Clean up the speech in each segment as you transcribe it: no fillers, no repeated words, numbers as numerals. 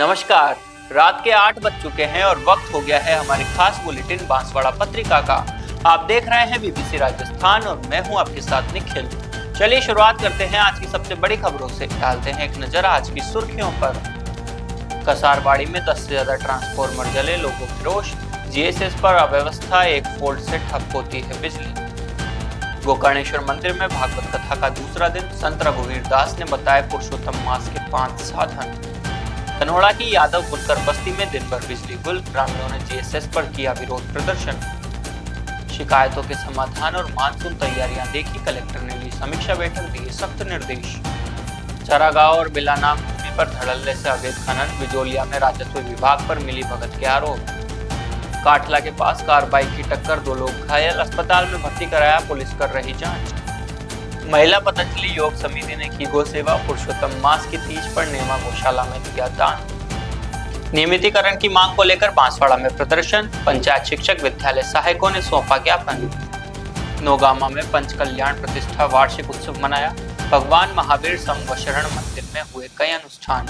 नमस्कार। रात के 8 बज चुके हैं और वक्त हो गया है हमारी खास बुलेटिन बांसवाड़ा पत्रिका का। आप देख रहे हैं बीबीसी राजस्थान और मैं हूं आपके साथ निखिल। चलिए शुरुआत करते हैं आज की सबसे बड़ी खबरों से। डालते हैं एक नजर आज की सुर्खियों पर। कसारवाड़ी में 10 से ज्यादा ट्रांसफार्मर जले, लोगों की रोष। जीएसएस पर अव्यवस्था, एक फोल्ड से ठप होती है बिजली। गोकर्णेश्वर मंदिर में भागवत कथा का दूसरा दिन, संत रघुवीर दास ने बताया पुरुषोत्तम मास के 5 साधन। धनोड़ा की यादव बुनकर बस्ती में दिन भर बिजली गुल, ग्रामीणों ने जीएसएस पर किया विरोध प्रदर्शन। शिकायतों के समाधान और मानसून तैयारियां देखी, कलेक्टर ने ली समीक्षा बैठक, दिए सख्त निर्देश। चरागांव और बिलानाम भूमि पर धड़ल्ले से अवैध खनन, बिजोलिया में राजस्व विभाग पर मिली भगत के आरोप। काठला के पास कार बाइक की टक्कर, 2 लोग घायल, अस्पताल में भर्ती कराया, पुलिस कर रही जांच। महिला पतंजलि योग समिति ने की गो सेवा, पुरुषोत्तम मास की तीज पर नेमा गौशाला में दिया दान। नियमितीकरण की मांग को लेकर बांसवाड़ा में प्रदर्शन, पंचायत शिक्षक विद्यालय सहायकों ने सौंपा ज्ञापन। नौगामा में पंच कल्याण प्रतिष्ठा वार्षिक उत्सव मनाया, भगवान महावीर समवशरण मंदिर में हुए कई अनुष्ठान।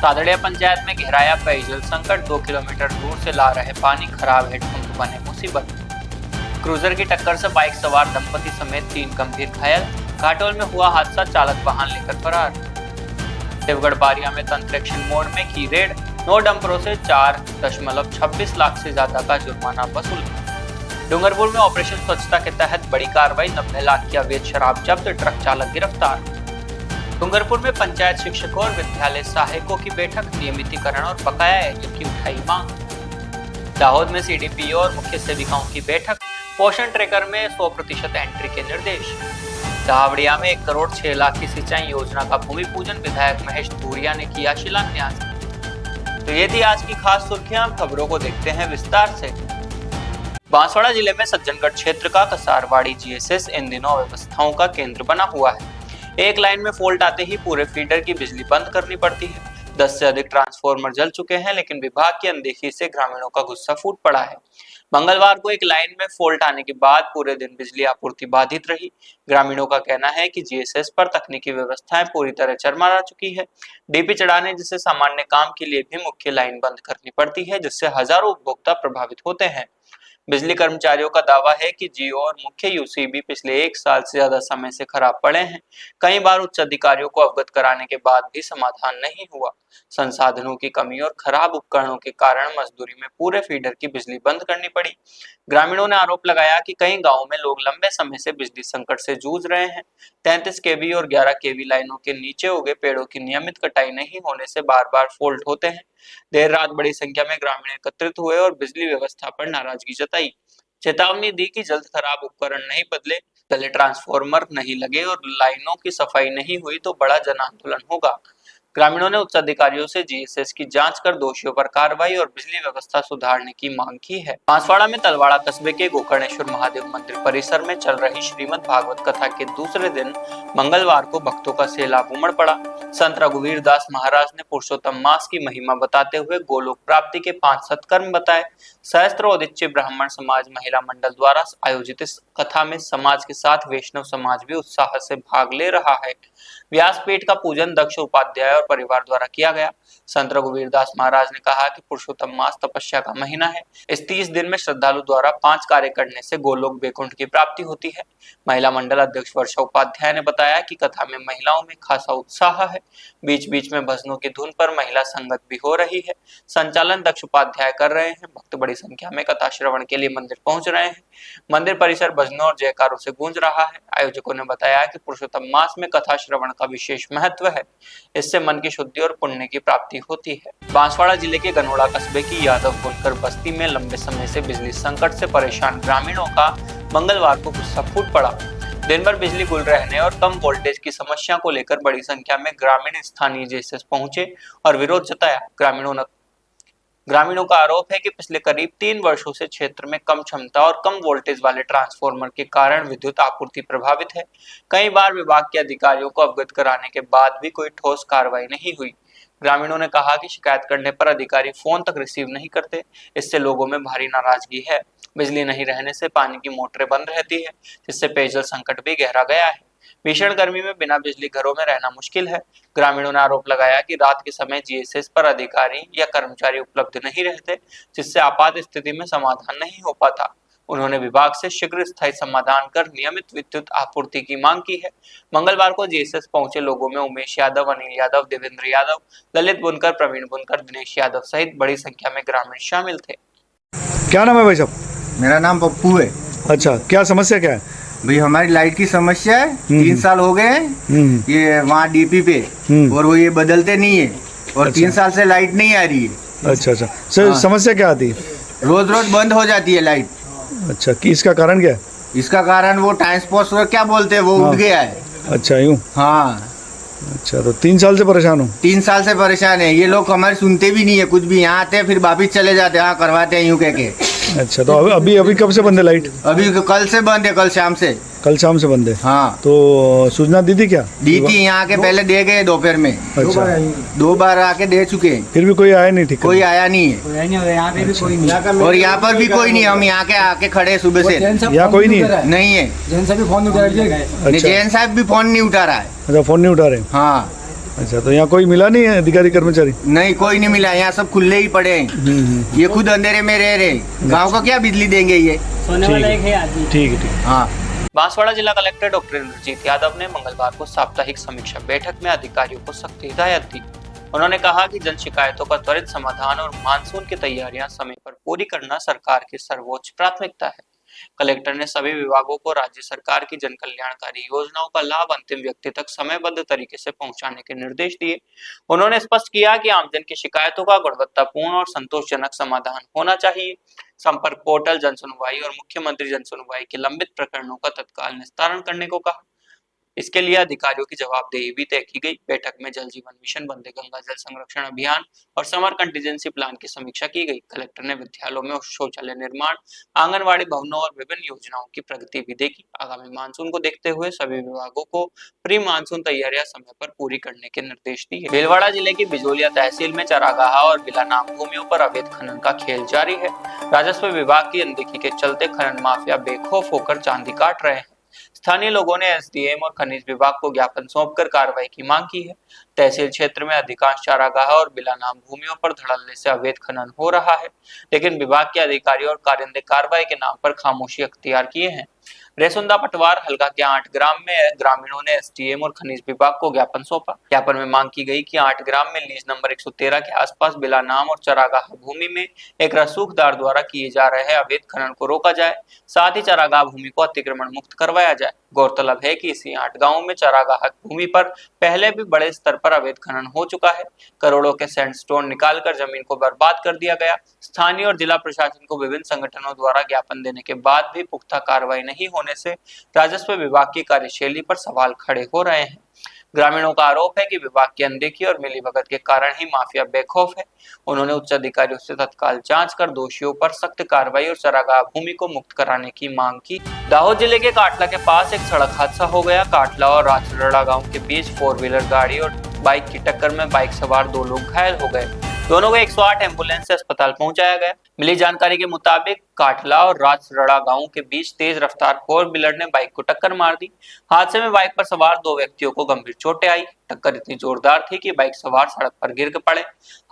तादड़िया पंचायत में गहराया पेयजल संकट, 2 किलोमीटर दूर से ला रहे पानी, खराब हेडपंप बने मुसीबत। क्रूजर की टक्कर से बाइक सवार दंपति समेत 3 गंभीर घायल, घाटोल में हुआ हादसा, चालक वाहन लेकर फरार। देवगढ़ बारिया में तंत्रेक्शन मोड में की रेड, 9 डंपरों से 4.26 लाख से ज्यादा का जुर्माना वसूल। डूंगरपुर में ऑपरेशन स्वच्छता के तहत बड़ी कार्रवाई, 90 लाख की अवैध शराब जब्त, ट्रक चालक गिरफ्तार। डूंगरपुर में पंचायत शिक्षकों और विद्यालय सहायकों की बैठक, नियमितीकरण और बकाया एरियर की उठाई मांग। दाहोद में सीडीपीओ और मुख्य सेविकाओं की बैठक, पोषण ट्रैकर में 100% एंट्री के निर्देश। दावड़िया में 1 करोड़ 6 लाख की सिंचाई योजना का भूमि पूजन, विधायक महेश धूरिया ने किया शिलान्यास। तो ये थी आज की खास सुर्खियां, खबरों को देखते हैं विस्तार से। बांसवाड़ा जिले में सज्जनगढ़ क्षेत्र का कसारवाड़ी जीएसएस इन दिनों अव्यवस्थाओं का केंद्र बना हुआ है। एक लाइन में फॉल्ट आते ही पूरे फीडर की बिजली बंद करनी पड़ती है। 10 से अधिक ट्रांसफार्मर जल चुके हैं, लेकिन विभाग की अनदेखी से ग्रामीणों का गुस्सा फूट पड़ा है। मंगलवार को एक लाइन में फॉल्ट आने के बाद पूरे दिन बिजली आपूर्ति बाधित रही। ग्रामीणों का कहना है कि जीएसएस पर तकनीकी व्यवस्थाएं पूरी तरह चरमरा चुकी है। डीपी चढ़ाने जैसे सामान्य काम के लिए भी मुख्य लाइन बंद करनी पड़ती है, जिससे हजारों उपभोक्ता प्रभावित होते हैं। बिजली कर्मचारियों का दावा है कि जियो और मुख्य यूसीबी पिछले 1 साल से ज्यादा समय से खराब पड़े हैं। कई बार उच्च अधिकारियों को अवगत कराने के बाद भी समाधान नहीं हुआ। संसाधनों की कमी और खराब उपकरणों के कारण मजदूरी में पूरे फीडर की बिजली बंद करनी पड़ी। ग्रामीणों ने आरोप लगाया कि कई गांवों में लोग लंबे समय से बिजली संकट से जूझ रहे हैं। 33 केवी और 11 केवी लाइनों के नीचे उगे पेड़ों की नियमित कटाई नहीं होने से बार बार फॉल्ट होते हैं। देर रात बड़ी संख्या में ग्रामीण एकत्रित हुए और बिजली व्यवस्था पर नाराजगी जताई। चेतावनी दी कि जल्द खराब उपकरण नहीं बदले, पहले ट्रांसफार्मर नहीं लगे और लाइनों की सफाई नहीं हुई तो बड़ा जन आंदोलन होगा। ग्रामीणों ने उच्च अधिकारियों से जीएसएस की जांच कर दोषियों पर कार्रवाई और बिजली व्यवस्था सुधारने की मांग की है। बांसवाड़ा में तलवाड़ा कस्बे के गोकर्णेश्वर महादेव मंदिर परिसर में चल रही श्रीमद् भागवत कथा के दूसरे दिन मंगलवार को भक्तों का सैलाब उमड़ पड़ा। संत रघुवीर दास महाराज ने पुरुषोत्तम मास की महिमा बताते हुए गोलोक प्राप्ति के 5 सत्कर्म बताए। सहस्त्रोदिच्य ब्राह्मण समाज महिला मंडल द्वारा आयोजित इस कथा में समाज के साथ वैष्णव समाज भी उत्साह से भाग ले रहा है। व्यासपीठ का पूजन दक्ष उपाध्याय और परिवार द्वारा किया गया। संत रघुवीर दास महाराज ने कहा कि पुरुषोत्तम मास तपस्या का महीना है। इस 30 दिन में श्रद्धालु द्वारा 5 कार्य करने से गोलोक वैकुंठ की प्राप्ति होती है। महिला मंडल अध्यक्ष वर्षा उपाध्याय ने बताया कि कथा में महिलाओं में खासा उत्साह है। बीच बीच में भजनों की धुन पर महिला संगत भी हो रही है। संचालन दक्ष उपाध्याय कर रहे हैं। भक्त बड़ी संख्या में कथा श्रवण के लिए मंदिर पहुंच रहे हैं। मंदिर परिसर भजनों और जयकारों से गूंज रहा है। आयोजकों ने बताया कि पुरुषोत्तम मास में कथा श्रवण का विशेष महत्व है। इससे मन की शुद्धि और पुण्य की प्राप्ति होती है। बांसवाड़ा जिले के गनोड़ा कस्बे की यादव बुनकर बस्ती में लंबे समय से बिजली संकट से परेशान ग्रामीणों का मंगलवार को गुस्सा फूट पड़ा। दिन भर बिजली गुल रहने और कम वोल्टेज की समस्या को लेकर बड़ी संख्या में ग्रामीण स्थानीय जीएसएस पहुंचे और विरोध जताया। ग्रामीणों का आरोप है कि पिछले करीब 3 वर्षों से क्षेत्र में कम क्षमता और कम वोल्टेज वाले ट्रांसफार्मर के कारण विद्युत आपूर्ति प्रभावित है। कई बार विभाग के अधिकारियों को अवगत कराने के बाद भी कोई ठोस कार्रवाई नहीं हुई। ग्रामीणों ने कहा कि शिकायत करने पर अधिकारी फोन तक रिसीव नहीं करते। इससे लोगों में भारी नाराजगी है। बिजली नहीं रहने से पानी की मोटरें बंद रहती है, जिससे पेयजल संकट भी गहरा गया है। भीषण गर्मी में बिना बिजली घरों में रहना मुश्किल है। ग्रामीणों ने आरोप लगाया कि रात के समय जीएसएस पर अधिकारी या कर्मचारी उपलब्ध नहीं रहते, जिससे आपात स्थिति में समाधान नहीं हो पाता। उन्होंने विभाग से शीघ्र स्थायी समाधान कर नियमित विद्युत आपूर्ति की मांग की है। मंगलवार को जीएसएस पहुंचे लोगों में उमेश यादव, अनिल यादव, देवेंद्र यादव, ललित बुनकर, प्रवीण बुनकर, दिनेश यादव सहित बड़ी संख्या में ग्रामीण शामिल थे। क्या नाम है भाई साहब? मेरा नाम पप्पू है। अच्छा, क्या समस्या क्या है? भाई हमारी लाइट की समस्या है। 3 साल हो गए हैं ये वहाँ डीपी पे, और वो ये बदलते नहीं है, और अच्छा। 3 साल से लाइट नहीं आ रही है। अच्छा अच्छा सर, समस्या क्या आती है? रोज रोज बंद हो जाती है लाइट। अच्छा, कि इसका कारण क्या है? इसका कारण वो ट्रांसपोर्ट क्या बोलते हैं वो हाँ। उठ गया है। अच्छा, यूँ? हाँ, अच्छा, तो 3 साल से परेशान हो? 3 साल से परेशान है। ये लोग हमारे सुनते भी नहीं है कुछ भी। यहाँ आते हैं फिर वापिस चले जाते हैं, हाँ करवाते हैं यूँ कह के। अच्छा, तो अभी अभी कब से बंद है लाइट? अभी कल से बंद है, कल शाम से। कल शाम से बंद है? हाँ, तो सूचना दी थी क्या? दी थी, यहाँ के पहले दे गए दोपहर में। अच्छा, 2 बार आके दे चुके हैं, फिर भी कोई आया नहीं? ठीक, कोई आया नहीं है। यहाँ पे भी कोई नहीं, और यहाँ पर भी कोई नहीं। हम यहाँ के आके खड़े सुबह से, यहाँ कोई नहीं है? नहीं है। जैन साहब भी फोन नहीं उठा रहे हैं। अच्छा, जैन साहब भी फोन नहीं उठा रहा है। अच्छा, फोन नहीं उठा रहे? हाँ, अच्छा, तो यहाँ कोई मिला नहीं है अधिकारी कर्मचारी? नहीं कोई नहीं मिला। यहाँ सब खुले ही पड़े हैं। ये खुद अंधेरे में रह रहे। गांव को क्या बिजली देंगे ये? सोने वाला एक है आदमी। ठीक है, ठीक है। हाँ। बांसवाड़ा जिला कलेक्टर डॉक्टर इंद्रजीत यादव ने मंगलवार को साप्ताहिक समीक्षा बैठक में अधिकारियों को सख्त हिदायत दी। उन्होंने कहा कि जन शिकायतों का त्वरित समाधान और मानसून की तैयारियां समय पर पूरी करना सरकार की सर्वोच्च प्राथमिकता है। कलेक्टर ने सभी विभागों को राज्य सरकार की जन कल्याणकारी योजनाओं का लाभ अंतिम व्यक्ति तक समयबद्ध तरीके से पहुंचाने के निर्देश दिए। उन्होंने स्पष्ट किया कि आमजन की शिकायतों का गुणवत्तापूर्ण और संतोषजनक समाधान होना चाहिए। संपर्क पोर्टल, जन सुनवाई और मुख्यमंत्री जन सुनवाई के लंबित प्रकरणों का तत्काल निस्तारण करने को कहा। इसके लिए अधिकारियों की जवाबदेही भी तय की गई। बैठक में जल जीवन मिशन, वंदे गंगा जल संरक्षण अभियान और समर कंटीजेंसी प्लान की समीक्षा की गई। कलेक्टर ने विद्यालयों में शौचालय निर्माण, आंगनवाड़ी भवनों और विभिन्न योजनाओं की प्रगति भी देखी। आगामी मानसून को देखते हुए सभी विभागों को प्री मानसून तैयारियां समय पर पूरी करने के निर्देश दिए। भीलवाड़ा जिले की बिजोलिया तहसील में चरागाह और बिला नाम भूमियों पर अवैध खनन का खेल जारी है। राजस्व विभाग की अनदेखी के चलते खनन माफिया बेखौफ होकर चांदी काट रहे हैं। स्थानीय लोगों ने एसडीएम और खनिज विभाग को ज्ञापन सौंपकर कार्रवाई की मांग की है। तहसील क्षेत्र में अधिकांश चारागाह और बिला नाम भूमियों पर धड़ल्ले से अवैध खनन हो रहा है, लेकिन विभाग के अधिकारी और कारिंदे कार्रवाई के नाम पर खामोशी अख्तियार किए हैं। रेसुंदा पटवार हल्का के 8 ग्राम में ग्रामीणों ने एसडीएम और खनिज विभाग को ज्ञापन सौंपा। ज्ञापन में मांग की गई कि 8 ग्राम में लीज नंबर 113 के आसपास बिला नाम और चरागाह भूमि में एक रसूखदार द्वारा किए जा रहे अवैध खनन को रोका जाए, साथ ही चरागाह भूमि को अतिक्रमण मुक्त करवाया जाए। गौरतलब है कि इसी 8 गांवों में चरागाह भूमि पर पहले भी बड़े स्तर पर अवैध खनन हो चुका है। करोड़ों के सैंडस्टोन निकालकर जमीन को बर्बाद कर दिया गया। स्थानीय और जिला प्रशासन को विभिन्न संगठनों द्वारा ज्ञापन देने के बाद भी पुख्ता कार्रवाई नहीं होने से राजस्व विभाग की कार्यशैली पर सवाल खड़े हो रहे हैं। ग्रामीणों का आरोप है कि विभाग की अनदेखी और मिलीभगत के कारण ही माफिया बेखौफ है। उन्होंने उच्च अधिकारियों से तत्काल जांच कर दोषियों पर सख्त कार्रवाई और चरागाह भूमि को मुक्त कराने की मांग की। दाहोद जिले के काटला के पास एक सड़क हादसा हो गया। काटला और राजरड़ा गांव के बीच 4 व्हीलर गाड़ी और बाइक की टक्कर में बाइक सवार 2 लोग घायल हो गए। दोनों को 108 एम्बुलेंस से अस्पताल पहुंचाया गया। मिली जानकारी के मुताबिक काटला और राजरड़ा गांव के बीच तेज रफ्तार 4 व्हीलर ने बाइक को टक्कर मार दी। हादसे में बाइक पर सवार 2 व्यक्तियों को गंभीर चोटें आई। टक्कर इतनी जोरदार थी कि बाइक सवार सड़क पर गिर पड़े।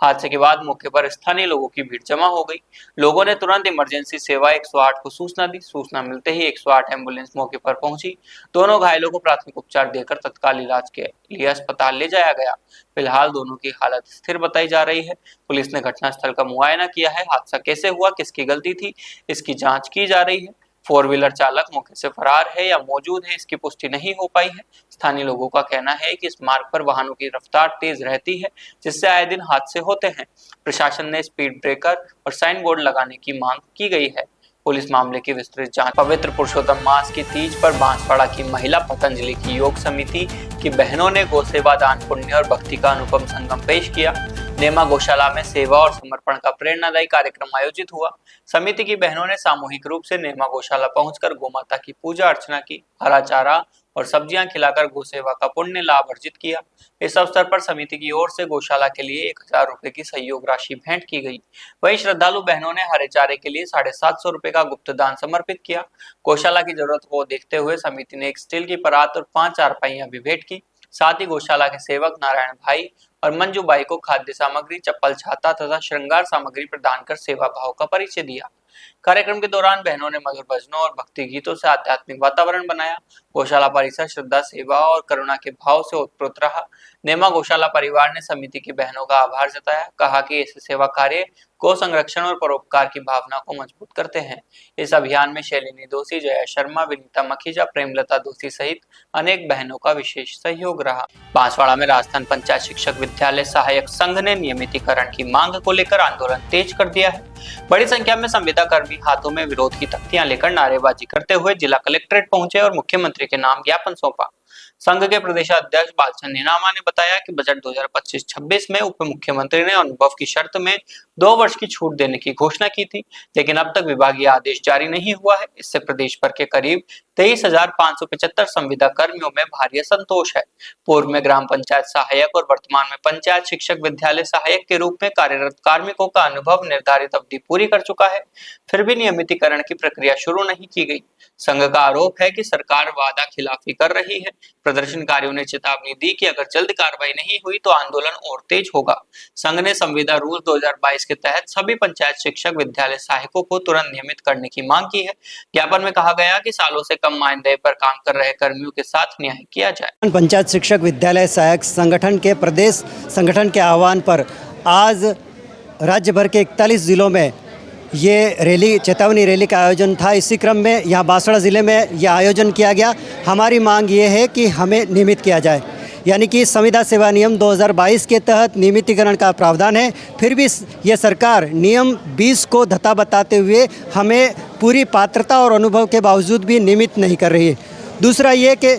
हादसे के बाद मौके पर स्थानीय लोगों की भीड़ जमा हो गई। लोगों ने तुरंत इमरजेंसी सेवा 108 को सूचना दी। सूचना मिलते ही 108 एम्बुलेंस मौके पर पहुंची। दोनों घायलों को प्राथमिक उपचार देकर तत्काल इलाज के लिए अस्पताल ले जाया गया। फिलहाल दोनों की हालत स्थिर बताई जा रही है। पुलिस ने घटनास्थल का मुआयना किया है। हादसा कैसे हुआ, किसकी गलती थी, इसकी जांच की जा रही है। 4 व्हीलर चालक मौके से फरार है या मौजूद है, इसकी पुष्टि नहीं हो पाई है। स्थानीय लोगों का कहना है कि इस मार्ग पर वाहनों की रफ्तार तेज रहती है, जिससे आए दिन हादसे होते हैं। प्रशासन ने स्पीड ब्रेकर और साइन बोर्ड लगाने की मांग की गई है। पुलिस मामले की विस्तृत जांच। पवित्र पुरुषोत्तम मास की तीज पर बांसवाड़ा की महिला पतंजलि की योग समिति की बहनों ने गौसेवा, दान पुण्य और भक्ति का अनुपम संगम पेश किया। नेमा गौशाला में सेवा और समर्पण का प्रेरणादायी कार्यक्रम आयोजित हुआ। समिति की बहनों ने सामूहिक रूप से नेमा गौशाला पहुंचकर गोमाता की पूजा अर्चना की, हरा चारा और सब्जियां खिलाकर गौ सेवा का पुण्य लाभ अर्जित किया। इस अवसर पर समिति की ओर से गौशाला के लिए 1000 रुपए की सहयोग राशि भेंट की गई। वहीं श्रद्धालु बहनों ने हरे चारे के लिए 750 रुपए का गुप्त दान समर्पित किया। गौशाला की जरूरत को देखते हुए समिति ने एक स्टील की परात और 5 चारपाइयां भी भेंट की। साथ ही गौशाला के सेवक नारायण भाई और मंजू बाई को खाद्य सामग्री, चप्पल, छाता तथा श्रृंगार सामग्री प्रदान कर सेवा भाव का परिचय दिया। कार्यक्रम के दौरान बहनों ने मधुर भजनों और भक्ति गीतों से आध्यात्मिक वातावरण बनाया। गौशाला परिसर श्रद्धा, सेवा और करुणा के भाव से ओतप्रोत रहा। नेमा गौशाला परिवार ने समिति की बहनों का आभार जताया, कहा कि ऐसे सेवा कार्य गौ संरक्षण और परोपकार की भावना को मजबूत करते हैं। इस अभियान में शैलिनी दोषी, जया शर्मा, विनीता मखीजा, प्रेमलता दोषी सहित अनेक बहनों का विशेष सहयोग रहा। बांसवाड़ा में राजस्थान पंचायत शिक्षक विद्यालय सहायक संघ ने नियमितीकरण की मांग को लेकर आंदोलन तेज कर दिया है। बड़ी संख्या में संविदा कर्मी हाथों में विरोध की तख्तियां लेकर नारेबाजी करते हुए जिला कलेक्ट्रेट पहुंचे और मुख्यमंत्री के नाम ज्ञापन सौंपा। संघ के प्रदेश अध्यक्ष बालचंद नीनामा ने बताया कि बजट 2025-26 में उप मुख्यमंत्री ने अनुभव की शर्त में 2 वर्ष की छूट देने की घोषणा की थी, लेकिन अब तक विभागीय आदेश जारी नहीं हुआ है। इससे प्रदेश भर के करीब 23,575 संविदा कर्मियों में भारी असंतोष है। पूर्व में ग्राम पंचायत सहायक और वर्तमान में पंचायत शिक्षक विद्यालय सहायक के रूप में कार्यरत कार्मिकों का अनुभव निर्धारित अवधि पूरी कर चुका है, फिर भी नियमितीकरण की प्रक्रिया शुरू नहीं की गई। संघ का आरोप है कि सरकार वादा खिलाफी कर रही है। प्रदर्शनकारियों ने चेतावनी दी कि अगर जल्द कार्रवाई नहीं हुई तो आंदोलन और तेज होगा। संघ ने संविदा रूल 2022 के तहत सभी पंचायत शिक्षक विद्यालय सहायकों को तुरंत नियमित करने की मांग की है। ज्ञापन में कहा गया कि सालों से कम मानदेय पर काम कर रहे कर्मियों के साथ न्याय किया जाए। पंचायत शिक्षक विद्यालय सहायक संगठन के प्रदेश संगठन के आह्वान पर आज राज्य भर के 41 जिलों में ये रैली, चेतावनी रैली का आयोजन था। इसी क्रम में यहाँ बांसवाड़ा ज़िले में यह आयोजन किया गया। हमारी मांग ये है कि हमें नियमित किया जाए, यानी कि संविदा सेवा नियम 2022 के तहत नियमितीकरण का प्रावधान है, फिर भी ये सरकार नियम 20 को धता बताते हुए हमें पूरी पात्रता और अनुभव के बावजूद भी नियमित नहीं कर रही है। दूसरा ये कि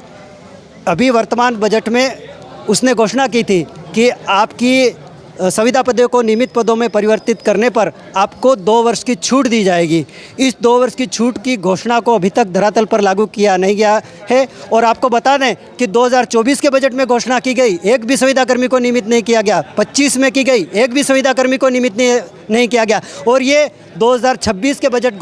अभी वर्तमान बजट में उसने घोषणा की थी कि आपकी संविदा पदों को नियमित पदों में परिवर्तित करने पर आपको 2 वर्ष की छूट दी जाएगी। इस 2 वर्ष की छूट की घोषणा को अभी तक धरातल पर लागू किया नहीं गया है। और आपको बता दें कि 2024 के बजट में घोषणा की गई, एक भी संविदा कर्मी को नियमित नहीं किया गया। 25 में की गई, एक भी संविदा कर्मी को नियमित नहीं किया गया। और ये 2026 के बजट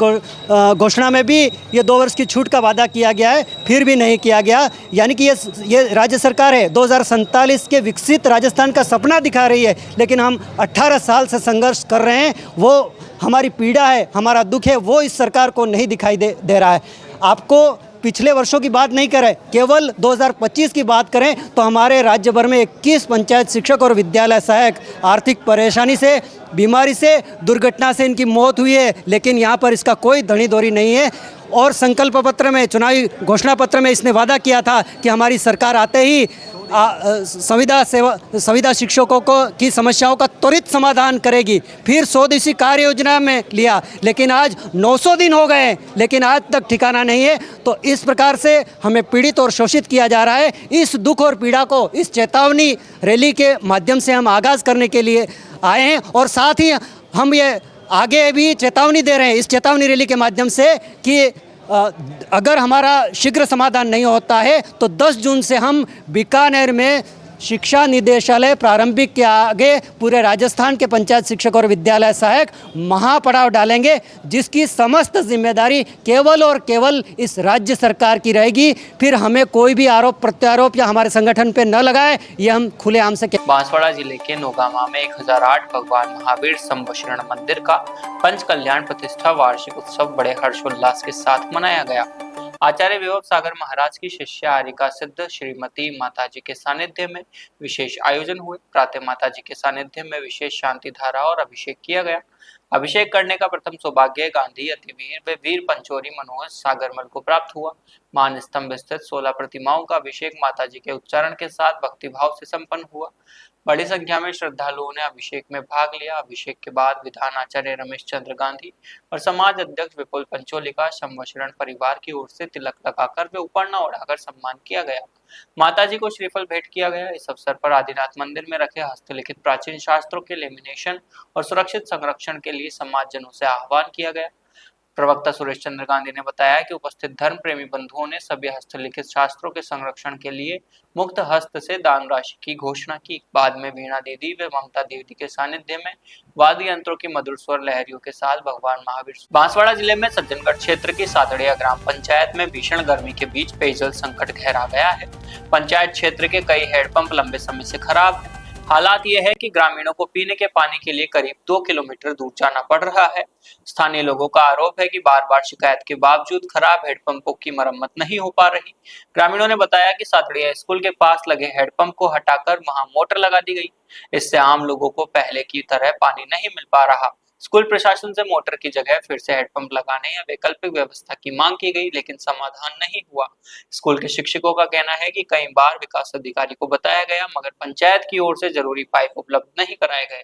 घोषणा में भी ये 2 वर्ष की छूट का वादा किया गया है, फिर भी नहीं किया गया। यानी कि ये राज्य सरकार है 2047 के विकसित राजस्थान का सपना दिखा रही है, लेकिन हम 18 साल से संघर्ष कर रहे हैं। वो हमारी पीड़ा है, हमारा दुख है, वो इस सरकार को नहीं दिखाई दे रहा है। आपको पिछले वर्षों की बात नहीं करें, केवल 2025 की बात करें तो हमारे राज्य भर में 21 पंचायत शिक्षक और विद्यालय सहायक आर्थिक परेशानी से, बीमारी से, दुर्घटना से इनकी मौत हुई है, लेकिन यहाँ पर इसका कोई धनी धोरी नहीं है। और संकल्प पत्र में, चुनावी घोषणा पत्र में इसने वादा किया था कि हमारी सरकार आते ही संविदा शिक्षकों की समस्याओं का त्वरित समाधान करेगी। फिर 100 दिवसीय कार्य योजना में लिया, लेकिन आज 900 दिन हो गए, लेकिन आज तक ठिकाना नहीं है। तो इस प्रकार से हमें पीड़ित और शोषित किया जा रहा है। इस दुख और पीड़ा को इस चेतावनी रैली के माध्यम से हम आगाज़ करने के लिए आए हैं, और साथ ही हम ये आगे भी चेतावनी दे रहे हैं इस चेतावनी रैली के माध्यम से कि अगर हमारा शीघ्र समाधान नहीं होता है तो 10 जून से हम बीकानेर में शिक्षा निदेशालय प्रारंभिक के आगे पूरे राजस्थान के पंचायत शिक्षक और विद्यालय सहायक महापड़ाव डालेंगे, जिसकी समस्त जिम्मेदारी केवल और केवल इस राज्य सरकार की रहेगी। फिर हमें कोई भी आरोप प्रत्यारोप या हमारे संगठन पे न लगाए, ये हम खुलेआम से बांसवाड़ा जिले के नौगामा में 1008 भगवान महावीर संवशरण मंदिर का पंच कल्याण प्रतिष्ठा वार्षिक उत्सव बड़े हर्षोल्लास के साथ मनाया गया। आचार्य विभव सागर महाराज की शिष्य आरिका सिद्ध श्रीमती माताजी के सानिध्य में विशेष आयोजन हुए। प्रातः माताजी के सानिध्य में विशेष शांति धारा और अभिषेक किया गया। अभिषेक करने का प्रथम सौभाग्य गांधी अतिवीर व वीर पंचोरी मनोज सागरमल को प्राप्त हुआ। मान स्तंभ स्थित 16 प्रतिमाओं का अभिषेक माताजी के उच्चारण के साथ भक्तिभाव से संपन्न हुआ। बड़ी संख्या में श्रद्धालुओं ने अभिषेक में भाग लिया। अभिषेक के बाद विधान आचार्य रमेश चंद्र गांधी और समाज अध्यक्ष विपुल पंचोली का संवशरण परिवार की ओर से तिलक लगाकर व उपरना ओढ़ाकर सम्मान किया गया। माताजी को श्रीफल भेंट किया गया। इस अवसर पर आदिनाथ मंदिर में रखे हस्तलिखित प्राचीन शास्त्रों के लेमिनेशन और सुरक्षित संरक्षण के लिए समाजजनों से आह्वान किया गया। प्रवक्ता सुरेश चंद्र गांधी ने बताया कि उपस्थित धर्म प्रेमी बंधुओं ने सभी हस्तलिखित शास्त्रों के संरक्षण के लिए मुक्त हस्त से दान राशि की घोषणा की। बाद में वीणा दीदी व ममता दीदी के सानिध्य में वाद्य यंत्रों की मधुर स्वर लहरियों के साथ भगवान महावीर। बांसवाड़ा जिले में सज्जनगढ़ क्षेत्र की सादड़िया ग्राम पंचायत में भीषण गर्मी के बीच पेयजल संकट गहरा गया है। पंचायत क्षेत्र के कई हैंडपंप लंबे समय से खराब है। हालात यह है कि ग्रामीणों को पीने के पानी के लिए करीब 2 किलोमीटर दूर जाना पड़ रहा है। स्थानीय लोगों का आरोप है कि बार बार शिकायत के बावजूद खराब हेडपंपों की मरम्मत नहीं हो पा रही। ग्रामीणों ने बताया कि सातड़िया स्कूल के पास लगे हेडपंप को हटाकर वहां मोटर लगा दी गई। इससे आम लोगों को पहले की तरह पानी नहीं मिल पा रहा। स्कूल प्रशासन से मोटर की जगह फिर से हेडपंप लगाने या वैकल्पिक व्यवस्था की मांग की गई, लेकिन समाधान नहीं हुआ। स्कूल के शिक्षकों का कहना है कि कई बार विकास अधिकारी को बताया गया, मगर पंचायत की ओर से जरूरी पाइप उपलब्ध नहीं कराए गए।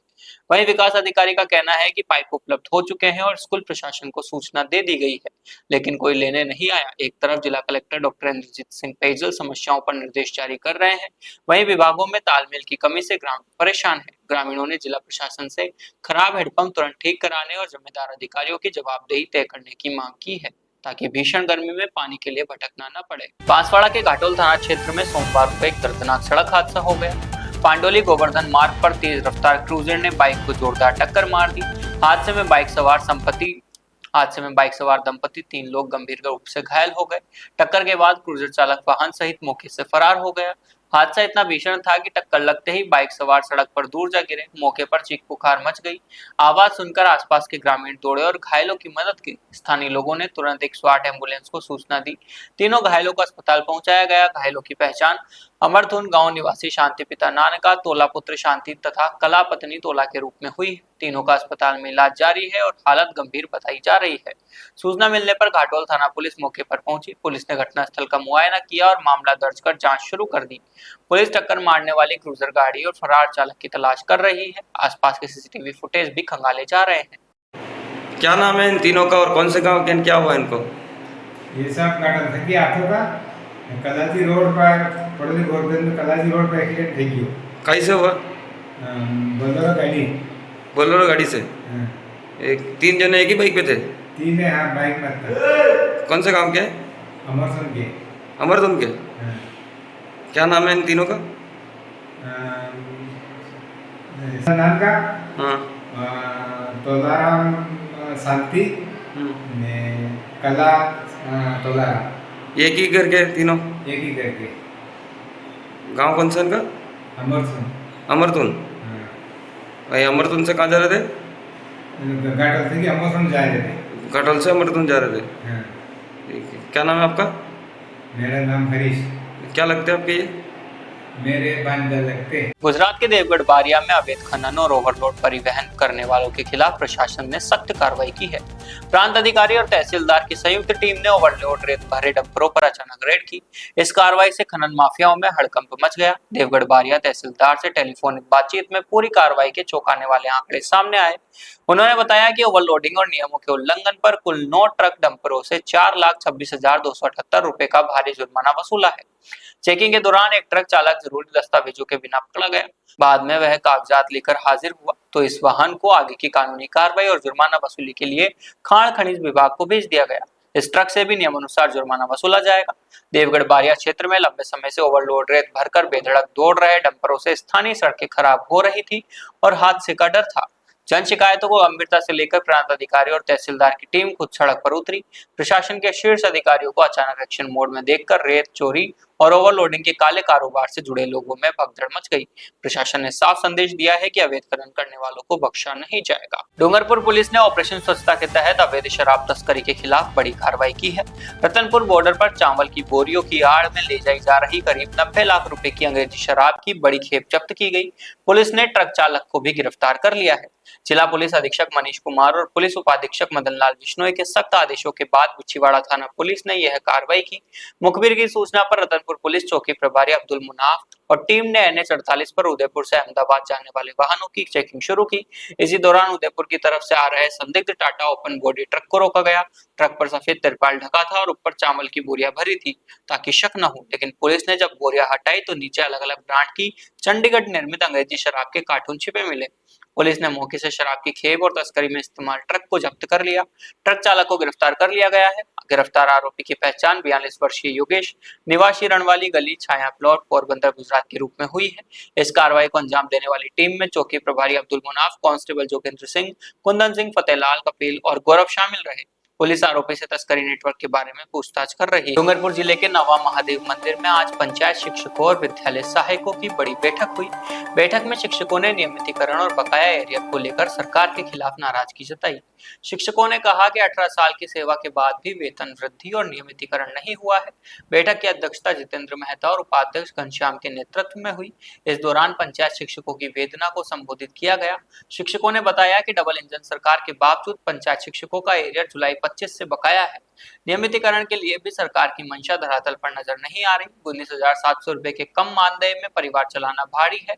वहीं विकास अधिकारी का कहना है कि पाइप उपलब्ध हो चुके हैं और स्कूल प्रशासन को सूचना दे दी गई है, लेकिन कोई लेने नहीं आया। एक तरफ जिला कलेक्टर डॉक्टर इंद्रजीत सिंह पेयजल समस्याओं पर निर्देश जारी कर रहे हैं, वहीं विभागों में तालमेल की कमी से ग्रामीण परेशान है। ग्रामीणों ने जिला प्रशासन से खराब हेडपंप तुरंत ठीक कराने और जिम्मेदार अधिकारियों की जवाबदेही तय करने की मांग की है, ताकि भीषण गर्मी में पानी के लिए भटकना न पड़े। बांसवाड़ा के घाटोल थाना क्षेत्र में सोमवार को एक दर्दनाक सड़क हादसा हो गया। पांडोली गोवर्धन मार्ग पर तेज रफ्तार क्रूजर ने बाइक को जोरदार टक्कर मार दी। हादसे में बाइक सवार दंपति 3 लोग गंभीर रूप से घायल हो गए। टक्कर के बाद क्रूजर चालक वाहन सहित मौके से फरार हो गया। हादसा इतना भीषण था कि टक्कर लगते ही बाइक सवार सड़क पर दूर जा गिरे। मौके पर चीख पुकार मच गई। आवाज सुनकर आसपास के ग्रामीण दौड़े और घायलों की मदद की। स्थानीय लोगों ने तुरंत 108 एम्बुलेंस को सूचना दी। तीनों घायलों को अस्पताल पहुंचाया गया। घायलों की पहचान अमरथुन गांव निवासी शांति पिता नानका, तोला पुत्र शांति तथा कला पत्नी तोला के रूप में हुई। तीनों का अस्पताल में इलाज जारी है और हालत गंभीर बताई जा रही है। सूचना मिलने पर घाटोल थाना पुलिस मौके पर पहुंची। पुलिस ने घटनास्थल का मुआयना किया और मामला दर्ज कर जांच शुरू कर दी। पुलिस टक्कर मारने वाली क्रूजर गाड़ी और फरार चालक की तलाश कर रही है। आसपास के सीसीटीवी फुटेज भी खंगाले जा रहे हैं। क्या नाम है इन तीनों का और कौन से गांव के, क्या हुआ इनको? ये सब काटल था कि आठों का कलाची रोड पर पड़ोली गोरबंद में कलाची रोड पर एक्सीडेंट થઈ ગયો। कैसे हुआ? बोलेरो गाड़ी से। एक 3 जने एक ही बाइक पे थे? 3 है, हाँ, बाइक में था। कौन से गांव के? अमरसुन के। अमरतुन के। क्या नाम है इन तीनों का? नाम का हाँ। तोलाराम शांति ने कला तोलाराम, एक ही करके तीनों? एक ही करके। गांव कौन सा इनका? अमरसुन। अमरतुन। भाई अमरतुन से कहाँ जा रहे थे? घाटल से कि अमरसुन जा रहे थे। घाटोल से अमरतुन जा रहे थे। हाँ। ठीक है। क्या नाम है आपका? मेरा नाम हरीश। क्या लगते हैं आपके ये? मेरे बांधल लगते। गुजरात के देवगढ़ बारिया में अवैध खनन और ओवरलोड परिवहन करने वालों के खिलाफ प्रशासन ने सख्त कार्रवाई की है। प्रांत अधिकारी और तहसीलदार की संयुक्त टीम ने ओवरलोड रेत भरे डंपरों पर अचानक रेड की। इस कार्रवाई से खनन माफियाओं में हड़कंप मच गया। देवगढ़ बारिया तहसीलदार से टेलीफोनिक बातचीत में पूरी कार्रवाई के चौंकाने वाले आंकड़े सामने आए। उन्होंने बताया कि ओवरलोडिंग और नियमों के उल्लंघन पर कुल 9 ट्रक डंपरों से 4,26,278 रुपए का भारी जुर्माना वसूला है। चेकिंग के दौरान एक ट्रक चालक जरूरी दस्तावेजों के बिना पकड़ा गया। बाद में वह कागजात लेकर हाजिर हुआ तो इस वाहन को आगे की कानूनी कार्रवाई और जुर्माना वसूली के लिए खान खनिज विभाग को भेज दिया गया। इस ट्रक से भी नियमानुसार जुर्माना वसूला जाएगा। देवगढ़ बारिया क्षेत्र में लंबे समय से ओवरलोड रेत भरकर बेधड़क दौड़ रहे डंपरों से स्थानीय सड़कें खराब हो रही थी और हादसे का डर था। जन शिकायतों को गंभीरता से लेकर प्रांत अधिकारी और तहसीलदार की टीम खुद सड़क पर उतरी। प्रशासन के शीर्ष अधिकारियों को अचानक एक्शन मोड में देखकर रेत चोरी और ओवरलोडिंग के काले कारोबार से जुड़े लोगों में भगदड़ मच गई। प्रशासन ने साफ संदेश दिया है कि अवैध खनन करने वालों को बख्शा नहीं जाएगा। डूंगरपुर पुलिस ने ऑपरेशन स्वच्छता के तहत अवैध शराब तस्करी के खिलाफ बड़ी कार्रवाई की है। रतनपुर बॉर्डर पर चावल की बोरियों की आड़ में ले जाई जा रही करीब 90 लाख रुपए की अंग्रेजी शराब की बड़ी खेप जब्त की गई। पुलिस ने ट्रक चालक को भी गिरफ्तार कर लिया है। जिला पुलिस अधीक्षक मनीष कुमार और पुलिस उपाधीक्षक मदन लाल बिश्नोई के सख्त आदेशों के बाद बिछीवाड़ा थाना पुलिस ने यह कार्रवाई की। मुखबिर की सूचना पर रतनपुर पुलिस चौकी प्रभारी अब्दुल मुनाफ और टीम ने NH 48 पर उदयपुर से अहमदाबाद जाने वाले वाहनों की चेकिंग शुरू की। इसी दौरान उदयपुर की तरफ से आ रहे संदिग्ध टाटा ओपन बॉडी ट्रक को रोका गया। ट्रक पर सफेद तिरपाल ढका था और ऊपर चावल की बोरियां भरी थी ताकि शक न हो, लेकिन पुलिस ने जब बोरियां हटाई तो नीचे अलग अलग ब्रांड की चंडीगढ़ निर्मित अंग्रेजी शराब के कार्टून छिपे मिले। पुलिस ने मौके से शराब की खेप और तस्करी में इस्तेमाल ट्रक को जब्त कर लिया। ट्रक चालक को गिरफ्तार कर लिया गया है। गिरफ्तार आरोपी की पहचान 42 वर्षीय योगेश निवासी रणवाली गली छाया प्लॉट पोरबंदर गुजरात के रूप में हुई है। इस कार्रवाई को अंजाम देने वाली टीम में चौकी प्रभारी अब्दुल मुनाफ, कांस्टेबल जोगेंद्र सिंह, कुंदन सिंह, फतेहलाल, कपिल और गौरव शामिल रहे। पुलिस आरोपी से तस्करी नेटवर्क के बारे में पूछताछ कर रही है। डूंगरपुर जिले के नवा महादेव मंदिर में आज पंचायत शिक्षकों और विद्यालय सहायकों की बड़ी बैठक हुई। बैठक में शिक्षकों ने नियमितीकरण और बकाया एरियर को लेकर सरकार के खिलाफ नाराजगी जताई। शिक्षकों ने कहा कि 18 साल की सेवा के बाद भी वेतन वृद्धि और नियमितीकरण नहीं हुआ है। बैठक की अध्यक्षता जितेंद्र मेहता और उपाध्यक्ष घनश्याम के नेतृत्व में हुई। इस दौरान पंचायत शिक्षकों की वेदना को संबोधित किया गया। शिक्षकों ने बताया कि डबल इंजन सरकार के बावजूद पंचायत शिक्षकों का एरियर जुलाई 25 से बकाया है। नियमितीकरण के लिए भी सरकार की मंशा धरातल पर नजर नहीं आ रही। 19,700 रुपए के कम मानदेय में परिवार चलाना भारी है।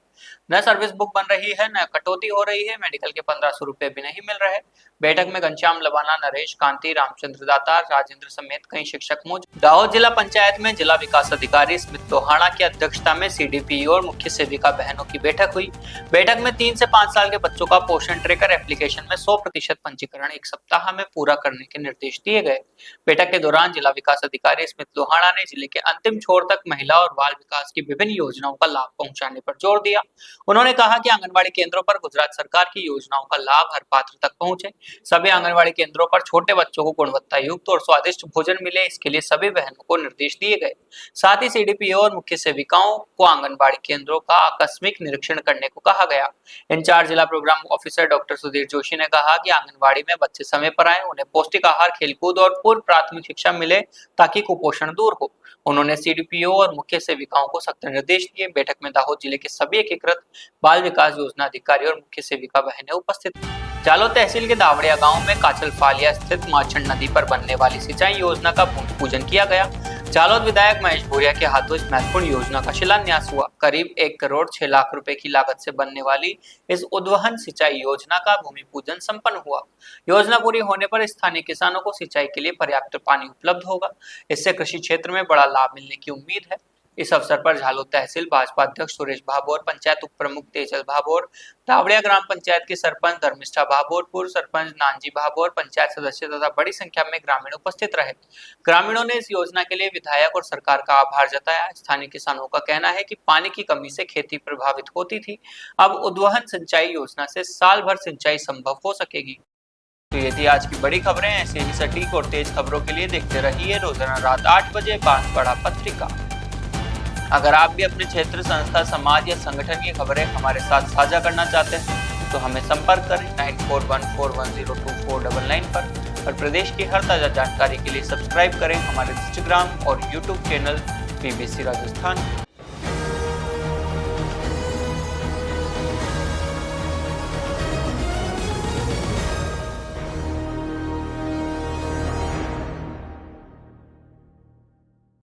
न सर्विस बुक बन रही है, न कटौती हो रही है। मेडिकल के 1500 रुपए भी नहीं मिल रहे। बैठक में घनश्याम लवाना, नरेश कांति, रामचंद्र दातार, राजेंद्र समेत कई शिक्षक मौजूद। दाहोद जिला पंचायत में जिला विकास अधिकारी स्मित लोहाना की अध्यक्षता में CDPO और मुख्य सेविका बहनों की बैठक हुई। बैठक में 3 से 5 साल के बच्चों का पोषण ट्रैकर एप्लीकेशन में 100% पंजीकरण 1 सप्ताह में पूरा करने के निर्देश दिए गए। बैठक के दौरान जिला विकास अधिकारी स्मित लोहाना ने जिले के अंतिम छोर तक महिला और बाल विकास की विभिन्न योजनाओं का लाभ पहुंचाने पर जोर दिया। उन्होंने कहा कि आंगनबाड़ी केंद्रों पर गुजरात सरकार की योजनाओं का लाभ हर पात्र तक पहुंचे। सभी आंगनबाड़ी केंद्रों पर छोटे बच्चों को गुणवत्ता युक्त और स्वादिष्ट भोजन मिले, इसके लिए सभी बहनों को निर्देश दिए गए। साथ ही CDPO और मुख्य सेविकाओं को आंगनबाड़ी केंद्रों का आकस्मिक निरीक्षण करने को कहा गया। इंचार्ज जिला programme officer doctor Sudhir Joshi ने कहा कि आंगनबाड़ी में बच्चे समय पर आए, उन्हें पौष्टिक आहार, खेलकूद और पूर्व प्राथमिक शिक्षा मिले ताकि कुपोषण दूर हो। उन्होंने CDPO और मुख्य सेविकाओं को सख्त निर्देश दिए। बैठक में दाहोद जिले के सभी एकीकृत बाल विकास योजना अधिकारी और मुख्य सेविका बहनें उपस्थित। जालोद तहसील के दावड़िया गांव में काचल फालिया स्थित माछंड नदी पर बनने वाली सिंचाई योजना का भूमि पूजन किया गया। जालोद विधायक महेश भूरिया के हाथों इस महत्वपूर्ण योजना का शिलान्यास हुआ। करीब 1 करोड़ 6 लाख रुपए की लागत से बनने वाली इस उद्वहन सिंचाई योजना का भूमि पूजन संपन्न हुआ। योजना पूरी होने पर स्थानीय किसानों को सिंचाई के लिए पर्याप्त पानी उपलब्ध होगा। इससे कृषि क्षेत्र में बड़ा लाभ मिलने की उम्मीद है। इस अवसर पर झालोद तहसील भाजपा अध्यक्ष सुरेश भाभोर, पंचायत उप प्रमुख तेजल भाभोर, दावड़िया ग्राम पंचायत के सरपंच धर्मिष्ठा भाभोर, पूर्व सरपंच नानजी भाभोर, पंचायत सदस्य तथा बड़ी संख्या में ग्रामीण उपस्थित रहे। ग्रामीणों ने इस योजना के लिए विधायक और सरकार का आभार जताया। स्थानीय किसानों का कहना है कि पानी की कमी से खेती प्रभावित होती थी। अब उद्वहन सिंचाई योजना से साल भर सिंचाई संभव हो सकेगी। तो ये थी आज की बड़ी खबरें। ऐसे ही सटीक और तेज खबरों के लिए देखते रहिए रोजाना रात 8 बजे बांसवाड़ा पत्रिका। अगर आप भी अपने क्षेत्र, संस्था, समाज या संगठन की खबरें हमारे साथ साझा करना चाहते हैं तो हमें संपर्क करें 9414102499 पर। और प्रदेश की हर ताजा जानकारी के लिए सब्सक्राइब करें हमारे इंस्टाग्राम और यूट्यूब चैनल BBC राजस्थान।